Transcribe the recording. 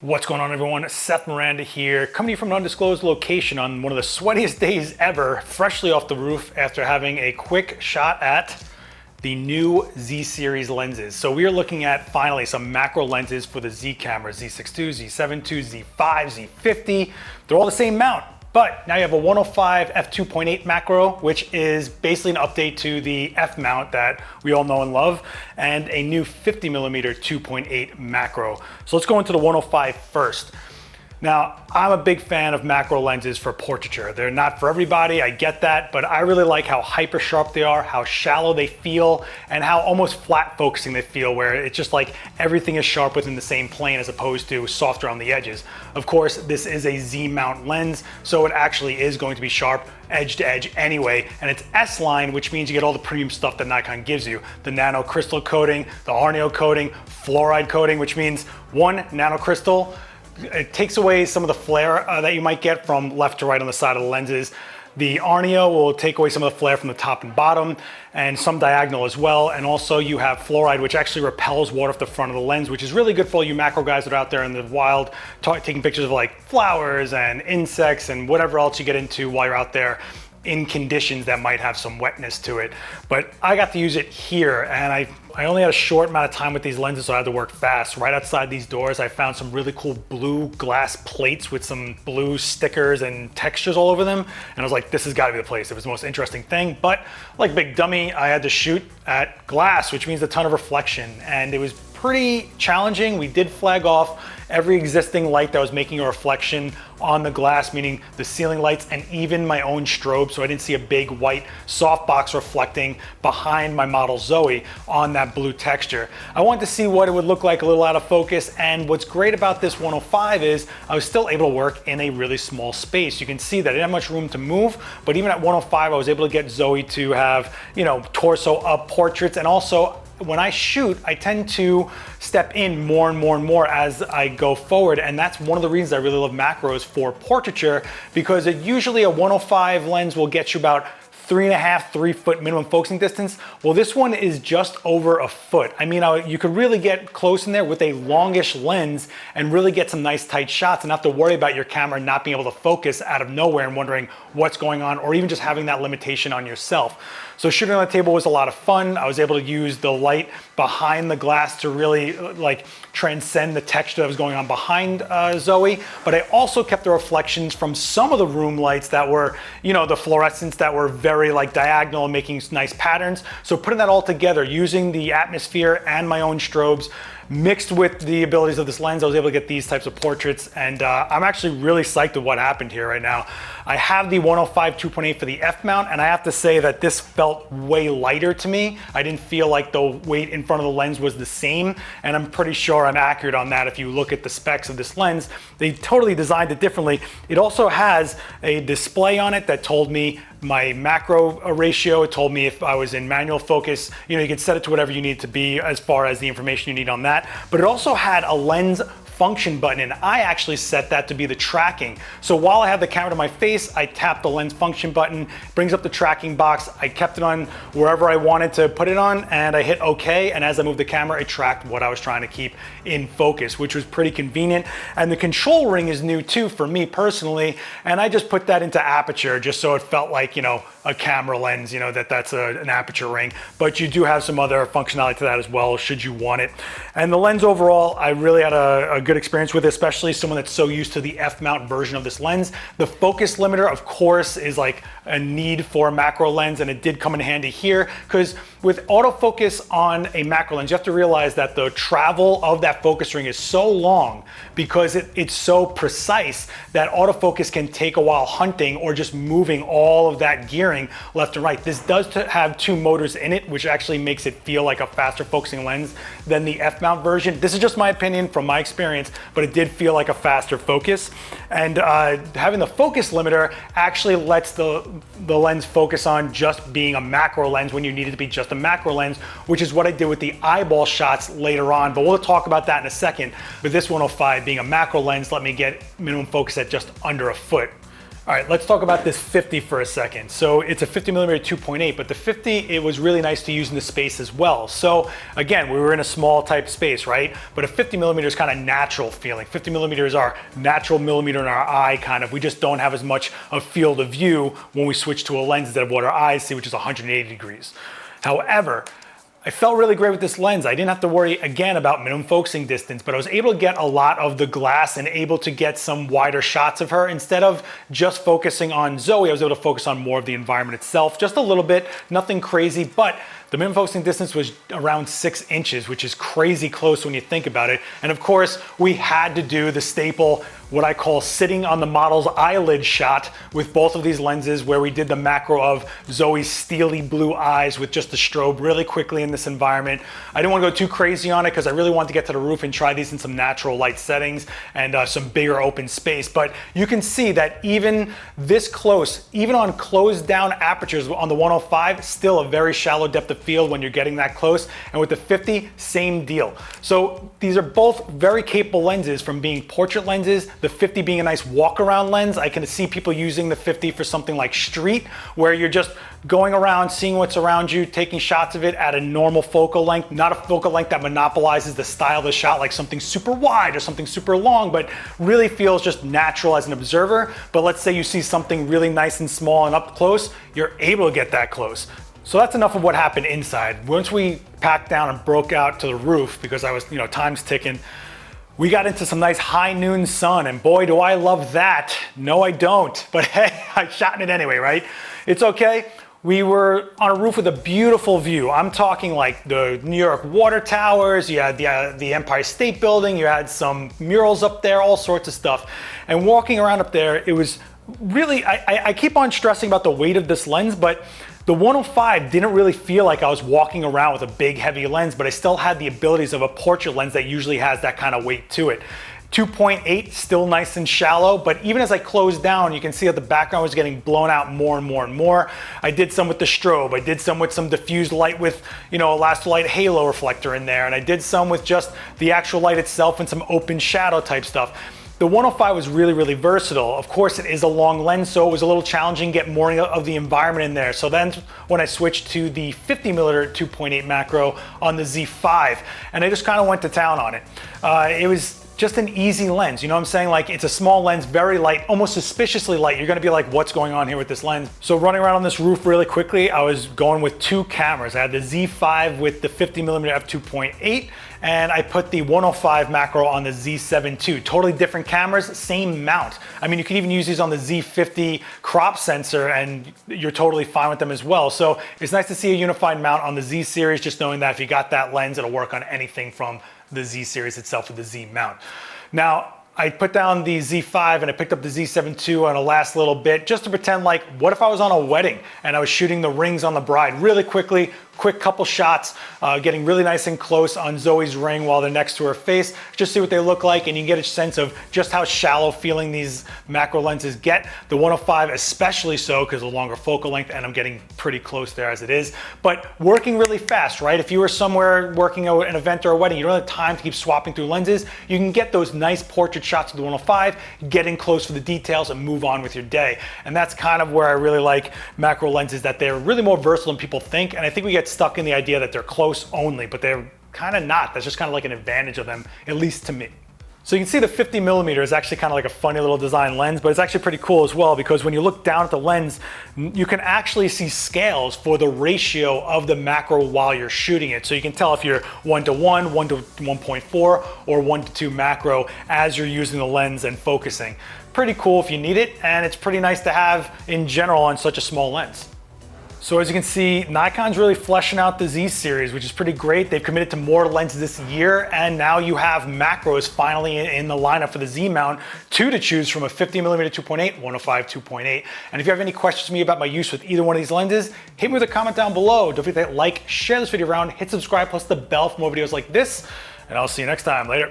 What's going on, everyone? Seth Miranda here, coming to you from an undisclosed location on one of the sweatiest days ever, freshly off the roof after having a quick shot at the new Z series lenses. So we are looking at finally some macro lenses for the Z cameras, Z6 II, Z7 II, Z5, Z50. They're all the same mount. But now you have a 105 f2.8 macro, which is basically an update to the F mount that we all know and love, and a new 50mm 2.8 macro. So let's go into the 105 first. Now, I'm a big fan of macro lenses for portraiture. They're not for everybody, I get that, but I really like how hyper sharp they are, how shallow they feel, and how almost flat focusing they feel, where it's just like everything is sharp within the same plane as opposed to softer on the edges. Of course, this is a Z mount lens, so it actually is going to be sharp edge to edge anyway, and it's S-line, which means you get all the premium stuff that Nikon gives you. The nano crystal coating, the ARNEO coating, fluoride coating, which means one, nano crystal, it takes away some of the flare that you might get from left to right on the side of the lenses. The ARNEO will take away some of the flare from the top and bottom, and some diagonal as well. And also you have fluoride, which actually repels water off the front of the lens, which is really good for all you macro guys that are out there in the wild, taking pictures of like flowers and insects and whatever else you get into while you're out there in conditions that might have some wetness to it. But I got to use it here, and I only had a short amount of time with these lenses, so I had to work fast. Right outside these doors, I found some really cool blue glass plates with some blue stickers and textures all over them. And I was like, this has gotta be the place. It was the most interesting thing. But like big dummy, I had to shoot at glass, which means a ton of reflection. And it was pretty challenging. We did flag off every existing light that was making a reflection on the glass, meaning the ceiling lights and even my own strobe, so I didn't see a big white softbox reflecting behind my model Zoe on that blue texture. I wanted to see what it would look like a little out of focus, and what's great about this 105 is I was still able to work in a really small space. You can see that I didn't have much room to move, but even at 105 I was able to get Zoe to have, you know, torso up portraits, and also when I shoot, I tend to step in more and more and more as I go forward, and that's one of the reasons I really love macros for portraiture, because usually a 105 lens will get you about 3.5–3 foot minimum focusing distance. Well, this one is just over a foot. I mean, you could really get close in there with a longish lens and really get some nice tight shots and not have to worry about your camera not being able to focus out of nowhere and wondering what's going on, or even just having that limitation on yourself. So shooting on the table was a lot of fun. I was able to use the light behind the glass to really like transcend the texture that was going on behind Zoe, but I also kept the reflections from some of the room lights that were, you know, the fluorescents that were very like diagonal and making nice patterns. So putting that all together, using the atmosphere and my own strobes, mixed with the abilities of this lens, I was able to get these types of portraits, and I'm actually really psyched with what happened here right now. I have the 105 2.8 for the F mount, and I have to say that this felt way lighter to me. I didn't feel like the weight in front of the lens was the same, and I'm pretty sure I'm accurate on that. If you look at the specs of this lens, they totally designed it differently. It also has a display on it that told me my macro ratio. It told me if I was in manual focus, you know, you could set it to whatever you need it to be as far as the information you need on that. But it also had a lens function button, and I actually set that to be the tracking. So while I have the camera to my face, I tap the lens function button, brings up the tracking box. I kept it on wherever I wanted to put it on, and I hit OK, and as I moved the camera, it tracked what I was trying to keep in focus, which was pretty convenient. And the control ring is new too for me personally, and I just put that into aperture just so it felt like, you know, a camera lens, you know, that's an aperture ring. But you do have some other functionality to that as well, should you want it. And the lens overall, I really had a good experience with it, especially someone that's so used to the F mount version of this lens. The focus limiter, of course, is like a need for a macro lens, and it did come in handy here, because with autofocus on a macro lens, you have to realize that the travel of that focus ring is so long because it's so precise that autofocus can take a while hunting or just moving all of that gearing left and right. This does have two motors in it, which actually makes it feel like a faster focusing lens than the F mount version. This is just my opinion from my experience, but it did feel like a faster focus. And having the focus limiter actually lets the lens focus on just being a macro lens when you need it to be just a macro lens, which is what I did with the eyeball shots later on, but we'll talk about that in a second. But this 105 being a macro lens let me get minimum focus at just under a foot. All right, let's talk about this 50 for a second. So it's a 50mm 2.8, but the 50, it was really nice to use in the space as well. So again, we were in a small type space, right? But a 50mm is kind of natural feeling. 50mm is our natural millimeter in our eye kind of. We just don't have as much of field of view when we switch to a lens instead of what our eyes see, which is 180 degrees. However, I felt really great with this lens. I didn't have to worry again about minimum focusing distance, but I was able to get a lot of the glass and able to get some wider shots of her. Instead of just focusing on Zoe, I was able to focus on more of the environment itself, just a little bit, nothing crazy, but the minimum focusing distance was around 6 inches, which is crazy close when you think about it. And of course, we had to do the staple, what I call sitting on the model's eyelid shot with both of these lenses, where we did the macro of Zoe's steely blue eyes with just the strobe really quickly in this environment. I didn't want to go too crazy on it because I really wanted to get to the roof and try these in some natural light settings and some bigger open space. But you can see that even this close, even on closed down apertures on the 105, still a very shallow depth of field when you're getting that close. And with the 50, same deal. So these are both very capable lenses from being portrait lenses, the 50 being a nice walk around lens. I can see people using the 50 for something like street, where you're just going around, seeing what's around you, taking shots of it at a normal focal length, not a focal length that monopolizes the style of the shot, like something super wide or something super long, but really feels just natural as an observer. But let's say you see something really nice and small and up close, you're able to get that close. So that's enough of what happened inside. Once we packed down and broke out to the roof, because I was, time's ticking, we got into some nice high noon sun, and boy, do I love that. No, I don't, but hey, I shot in it anyway, right? It's okay. We were on a roof with a beautiful view. I'm talking like the New York water towers, you had the Empire State Building, you had some murals up there, all sorts of stuff. And walking around up there, it was really, I keep on stressing about the weight of this lens, but the 105 didn't really feel like I was walking around with a big heavy lens, but I still had the abilities of a portrait lens that usually has that kind of weight to it. 2.8, still nice and shallow, but even as I closed down, you can see that the background was getting blown out more and more and more. I did some with the strobe, I did some with some diffused light with, a Elastilite halo reflector in there, and I did some with just the actual light itself and some open shadow type stuff. The 105 was really, really versatile. Of course, it is a long lens, so it was a little challenging to get more of the environment in there. So then when I switched to the 50mm 2.8 macro on the Z5, and I just kind of went to town on it. It was just an easy lens, you know what I'm saying? Like, it's a small lens, very light, almost suspiciously light. You're gonna be like, what's going on here with this lens? So running around on this roof really quickly, I was going with 2 cameras. I had the Z5 with the 50mm f2.8, and I put the 105 macro on the Z7 II. Totally different cameras, same mount. I mean, you could even use these on the Z50 crop sensor and you're totally fine with them as well. So it's nice to see a unified mount on the Z series, just knowing that if you got that lens, it'll work on anything from the Z series itself with the Z mount. Now, I put down the Z5 and I picked up the Z7 II on a last little bit just to pretend like, what if I was on a wedding and I was shooting the rings on the bride really quickly, quick couple shots, getting really nice and close on Zoe's ring while they're next to her face, just see what they look like, and you can get a sense of just how shallow feeling these macro lenses get. The 105 especially so, because of the longer focal length, and I'm getting pretty close there as it is, but working really fast, right? If you were somewhere working an event or a wedding, you don't have time to keep swapping through lenses, you can get those nice portrait shots with the 105, get in close for the details and move on with your day. And that's kind of where I really like macro lenses, that they're really more versatile than people think, and I think we get stuck in the idea that they're close only, but they're kind of not. That's just kind of like an advantage of them, at least to me. So you can see the 50mm is actually kind of like a funny little design lens, but it's actually pretty cool as well, because when you look down at the lens, you can actually see scales for the ratio of the macro while you're shooting it. So you can tell if you're 1:1, 1:1.4, or 1:2 macro as you're using the lens and focusing. Pretty cool if you need it, and it's pretty nice to have in general on such a small lens. So as you can see, Nikon's really fleshing out the Z series, which is pretty great. They've committed to more lenses this year, and now you have macros finally in the lineup for the Z mount, 2 to choose from: a 50mm 2.8, 105 2.8. And if you have any questions to me about my use with either one of these lenses, hit me with a comment down below. Don't forget to like, share this video around, hit subscribe, plus the bell for more videos like this, and I'll see you next time. Later.